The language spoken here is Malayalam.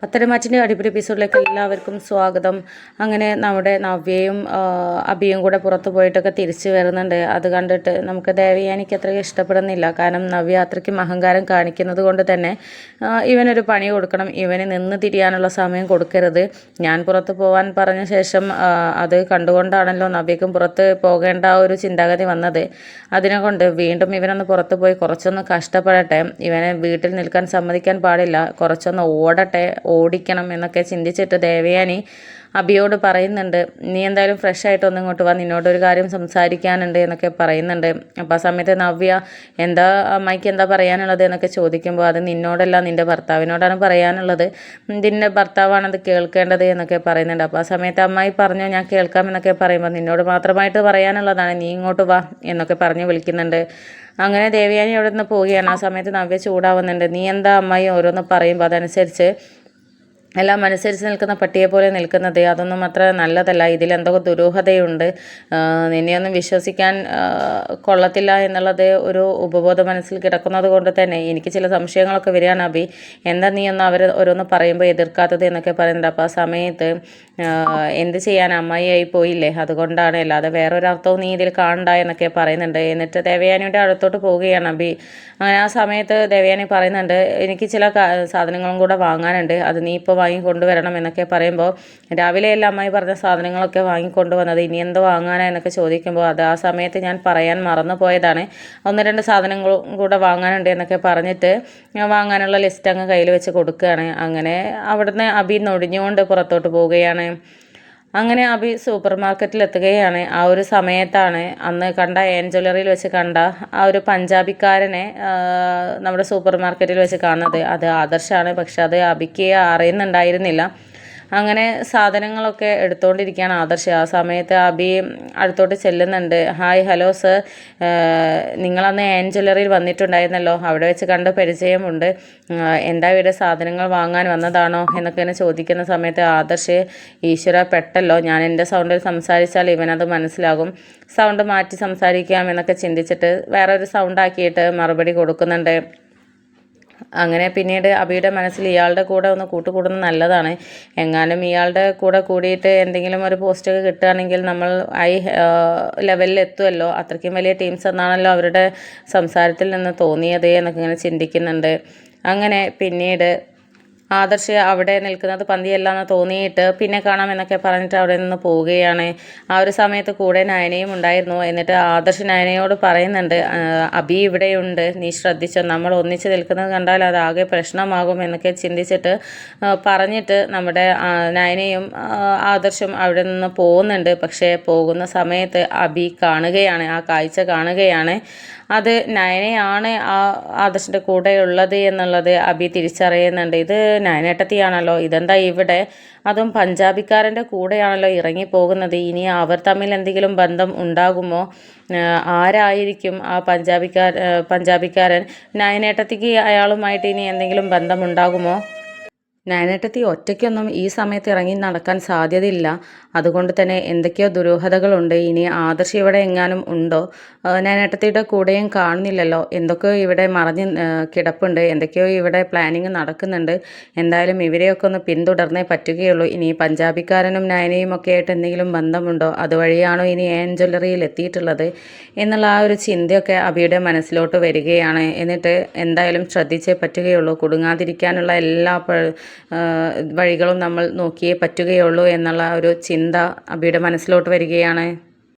അത്തരമാറ്റിൻ്റെ അടിപൊളി എപ്പിസോഡിലേക്ക് എല്ലാവർക്കും സ്വാഗതം. അങ്ങനെ നമ്മുടെ നവ്യയും അഭിയും കൂടെ പുറത്തു പോയിട്ടൊക്കെ തിരിച്ചു വരുന്നുണ്ട്. അത് കണ്ടിട്ട് നമുക്ക് ദേവയാനിക്ക് അത്രയ്ക്ക് ഇഷ്ടപ്പെടുന്നില്ല. കാരണം നവ്യ അത്രയ്ക്കും അഹങ്കാരം കാണിക്കുന്നത് കൊണ്ട് തന്നെ ഇവനൊരു പണി കൊടുക്കണം, ഇവന് നിന്ന് തിരിയാനുള്ള സമയം കൊടുക്കരുത്. ഞാൻ പുറത്ത് പോകാൻ പറഞ്ഞ ശേഷം അത് കണ്ടുകൊണ്ടാണല്ലോ നവ്യക്കും പുറത്ത് പോകേണ്ട ആ ഒരു ചിന്താഗതി വന്നത്. അതിനെക്കൊണ്ട് വീണ്ടും ഇവനൊന്ന് പുറത്ത് പോയി കുറച്ചൊന്ന് കഷ്ടപ്പെടട്ടെ, ഇവനെ വീട്ടിൽ നിൽക്കാൻ സമ്മതിക്കാൻ പാടില്ല, കുറച്ചൊന്ന് ഓടിക്കണം എന്നൊക്കെ ചിന്തിച്ചിട്ട് ദേവയാനി അഭിയോട് പറയുന്നുണ്ട്, നീ എന്തായാലും ഫ്രഷ് ആയിട്ടൊന്നും ഇങ്ങോട്ട് വാ, നിന്നോടൊരു കാര്യം സംസാരിക്കാനുണ്ട് എന്നൊക്കെ പറയുന്നുണ്ട്. അപ്പോൾ ആ സമയത്ത് നവ്യ എന്താ അമ്മായിക്ക് എന്താ പറയാനുള്ളത് എന്നൊക്കെ ചോദിക്കുമ്പോൾ അത് നിന്നോടല്ല നിൻ്റെ ഭർത്താവിനോടാണ് പറയാനുള്ളത്, നിൻ്റെ ഭർത്താവാണത് കേൾക്കേണ്ടത് എന്നൊക്കെ പറയുന്നുണ്ട്. അപ്പോൾ ആ സമയത്ത് അമ്മായി പറഞ്ഞു ഞാൻ കേൾക്കാം എന്നൊക്കെ പറയുമ്പോൾ നിന്നോട് മാത്രമായിട്ട് പറയാനുള്ളതാണ്, നീ ഇങ്ങോട്ട് വാ എന്നൊക്കെ പറഞ്ഞ് വിളിക്കുന്നുണ്ട്. അങ്ങനെ ദേവയാനി അവിടെ നിന്ന് പോവുകയാണ്. ആ സമയത്ത് നവ്യ ചൂടാവുന്നുണ്ട്, നീ എന്താ അമ്മായി ഓരോന്ന് പറയുമ്പോൾ അതനുസരിച്ച് എല്ലാം അനുസരിച്ച് നിൽക്കുന്ന പട്ടിയെ പോലെ നിൽക്കുന്നത്, അതൊന്നും അത്ര നല്ലതല്ല, ഇതിലെന്തൊക്കെ ദുരൂഹതയുണ്ട്, നിന്നെയൊന്നും വിശ്വസിക്കാൻ കൊള്ളത്തില്ല എന്നുള്ളത് ഒരു ഉപബോധ മനസ്സിൽ കിടക്കുന്നത് കൊണ്ട് തന്നെ എനിക്ക് ചില സംശയങ്ങളൊക്കെ വരികയാണ്. അഭി എന്താ നീ ഒന്ന് അവർ ഓരോന്ന് പറയുമ്പോൾ എതിർക്കാത്തത് എന്നൊക്കെ പറയുന്നുണ്ട്. അപ്പോൾ ആ സമയത്ത് എന്ത് ചെയ്യാൻ, അമ്മായിയായി പോയില്ലേ, അതുകൊണ്ടാണ്, അല്ലാതെ വേറൊരർത്ഥവും നീ ഇതിൽ കാണണ്ട എന്നൊക്കെ പറയുന്നുണ്ട്. എന്നിട്ട് ദേവയാനിയുടെ അടുത്തോട്ട് പോവുകയാണ് അഭി. അങ്ങനെ ആ സമയത്ത് ദേവയാനി പറയുന്നുണ്ട്, എനിക്ക് ചില സാധനങ്ങളും കൂടെ വാങ്ങാനുണ്ട്, അത് നീ ഇപ്പോൾ വാങ്ങിക്കൊണ്ടുവരണം എന്നൊക്കെ പറയുമ്പോൾ രാവിലെ എല്ലാം അമ്മായി പറഞ്ഞ സാധനങ്ങളൊക്കെ വാങ്ങിക്കൊണ്ടുവന്നത്, ഇനി എന്തോ വാങ്ങാനാ എന്നൊക്കെ ചോദിക്കുമ്പോൾ അത് ആ സമയത്ത് ഞാൻ പറയാൻ മറന്നു പോയതാണ്, 1-2 സാധനങ്ങളും കൂടെ വാങ്ങാനുണ്ട് എന്നൊക്കെ പറഞ്ഞിട്ട് വാങ്ങാനുള്ള ലിസ്റ്റ് അങ്ങ് കയ്യിൽ വെച്ച് കൊടുക്കുകയാണ്. അങ്ങനെ അവിടുന്ന് അഭി നൊടിഞ്ഞുകൊണ്ട് പുറത്തോട്ട് പോവുകയാണ്. അങ്ങനെ അഭി സൂപ്പർ മാർക്കറ്റിൽ എത്തുകയാണ്. ആ ഒരു സമയത്താണ് അന്ന് കണ്ട ജ്വല്ലറിയിൽ വെച്ച് കണ്ട ആ ഒരു പഞ്ചാബിക്കാരനെ നമ്മുടെ സൂപ്പർ മാർക്കറ്റിൽ വെച്ച് കാണുന്നത്. അത് ആദർശാണ്, പക്ഷെ അത് അഭിക്ക് അറിയുന്നുണ്ടായിരുന്നില്ല. അങ്ങനെ സാധനങ്ങളൊക്കെ എടുത്തുകൊണ്ടിരിക്കുകയാണ് ആദർശ്. ആ സമയത്ത് അഭി അടുത്തോട്ട് ചെല്ലുന്നുണ്ട്. ഹായ്, ഹലോ സർ, നിങ്ങളന്ന് ജ്വല്ലറിയിൽ വന്നിട്ടുണ്ടായിരുന്നല്ലോ, അവിടെ വെച്ച് കണ്ട പരിചയമുണ്ട്, എന്താ ഇവിടെ സാധനങ്ങൾ വാങ്ങാൻ വന്നതാണോ എന്നൊക്കെ എന്നെ ചോദിക്കുന്ന സമയത്ത് ആദർശ്, ഈശ്വര പെട്ടല്ലോ, ഞാൻ എൻ്റെ സൗണ്ടിൽ സംസാരിച്ചാൽ ഇവനത് മനസ്സിലാകും, സൗണ്ട് മാറ്റി സംസാരിക്കാം എന്നൊക്കെ ചിന്തിച്ചിട്ട് വേറൊരു സൗണ്ടാക്കിയിട്ട് മറുപടി കൊടുക്കുന്നുണ്ട്. അങ്ങനെ പിന്നീട് അഭിയുടെ മനസ്സിൽ ഇയാളുടെ കൂടെ ഒന്ന് കൂട്ടുകൂടുന്നത് നല്ലതാണ്, എങ്ങാനും ഇയാളുടെ കൂടെ കൂടിയിട്ട് എന്തെങ്കിലും ഒരു പോസ്റ്റൊക്കെ കിട്ടുകയാണെങ്കിൽ നമ്മൾ ലെവലിൽ എത്തുമല്ലോ, അത്രയ്ക്കും വലിയ ടീംസ് എന്നാണല്ലോ അവരുടെ സംസാരത്തിൽ നിന്ന് തോന്നിയത് എന്നൊക്കെ ഇങ്ങനെ ചിന്തിക്കുന്നുണ്ട്. അങ്ങനെ പിന്നീട് ആദർശ് അവിടെ നിൽക്കുന്നത് പന്തിയല്ലാന്ന് തോന്നിയിട്ട് പിന്നെ കാണാം എന്നൊക്കെ പറഞ്ഞിട്ട് അവിടെ നിന്ന് പോവുകയാണ്. ആ ഒരു സമയത്ത് കൂടെ നയനയും ഉണ്ടായിരുന്നു. എന്നിട്ട് ആദർശ് നയനയോട് പറയുന്നുണ്ട്, അഭി ഇവിടെയുണ്ട്, നീ ശ്രദ്ധിച്ചോ, നമ്മൾ ഒന്നിച്ച് നിൽക്കുന്നത് കണ്ടാൽ അതാകെ പ്രശ്നമാകും എന്നൊക്കെ ചിന്തിച്ചിട്ട് പറഞ്ഞിട്ട് നമ്മുടെ നയനയും ആദർശും അവിടെ നിന്ന് പോകുന്നുണ്ട്. പക്ഷേ പോകുന്ന സമയത്ത് അഭി കാണുകയാണ്, ആ കാഴ്ച കാണുകയാണ്, അത് നയനയാണ് ആ ആദർശിൻ്റെ കൂടെ ഉള്ളത് എന്നുള്ളത് അഭി തിരിച്ചറിയുന്നുണ്ട്. ഇത് നയനേട്ടത്തിയാണല്ലോ, ഇതെന്താ ഇവിടെ, അതും പഞ്ചാബിക്കാരൻ്റെ കൂടെയാണല്ലോ ഇറങ്ങിപ്പോകുന്നത്, ഇനി അവർ തമ്മിൽ എന്തെങ്കിലും ബന്ധം ഉണ്ടാകുമോ, ആരായിരിക്കും ആ പഞ്ചാബിക്കാരൻ, നയനേട്ടത്തിക്ക് അയാളുമായിട്ട് ഇനി എന്തെങ്കിലും ബന്ധമുണ്ടാകുമോ? നയനേട്ടത്തി ഒറ്റയ്ക്കൊന്നും ഈ സമയത്ത് ഇറങ്ങി നടക്കാൻ സാധ്യതയില്ല, അതുകൊണ്ട് തന്നെ എന്തൊക്കെയോ ദുരൂഹതകളുണ്ട്. ഇനി ആദർശ് ഇവിടെ എങ്ങാനും ഉണ്ടോ, നയനേട്ടത്തിയുടെ കൂടെയും കാണുന്നില്ലല്ലോ, എന്തൊക്കെയോ ഇവിടെ മറഞ്ഞ് കിടപ്പുണ്ട്, എന്തൊക്കെയോ ഇവിടെ പ്ലാനിങ് നടക്കുന്നുണ്ട്. എന്തായാലും ഇവരെയൊക്കെ ഒന്ന് പിന്തുടർന്നേ പറ്റുകയുള്ളൂ. ഇനി പഞ്ചാബിക്കാരനും നയനയും ഒക്കെ ആയിട്ട് എന്തെങ്കിലും ബന്ധമുണ്ടോ, അതുവഴിയാണോ ഇനി ജ്വല്ലറിയിൽ എത്തിയിട്ടുള്ളത് എന്നുള്ള ആ ഒരു ചിന്തയൊക്കെ അഭിയുടെ മനസ്സിലോട്ട് വരികയാണ്. എന്നിട്ട് എന്തായാലും ശ്രദ്ധിച്ചേ പറ്റുകയുള്ളൂ, കുടുങ്ങാതിരിക്കാനുള്ള എല്ലാ വഴികളും നമ്മൾ നോക്കിയേ പറ്റുകയുള്ളൂ എന്നുള്ള ഒരു ചിന്ത അബിയുടെ മനസ്സിലോട്ട് വരികയാണ്.